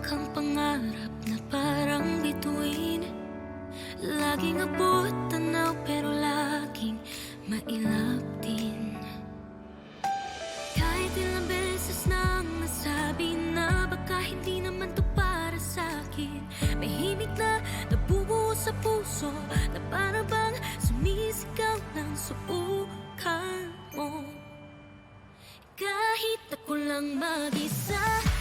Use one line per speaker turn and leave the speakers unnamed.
kang pangarap na parang bituin, laging abot tanaw pero laging mailap din. Kahit ilang beses nang nasabi na baka hindi naman to para sa'kin, may himig na nabubuo sa puso na para bang sumisigaw ng subukan mo. Kahit ako lang mag-isa,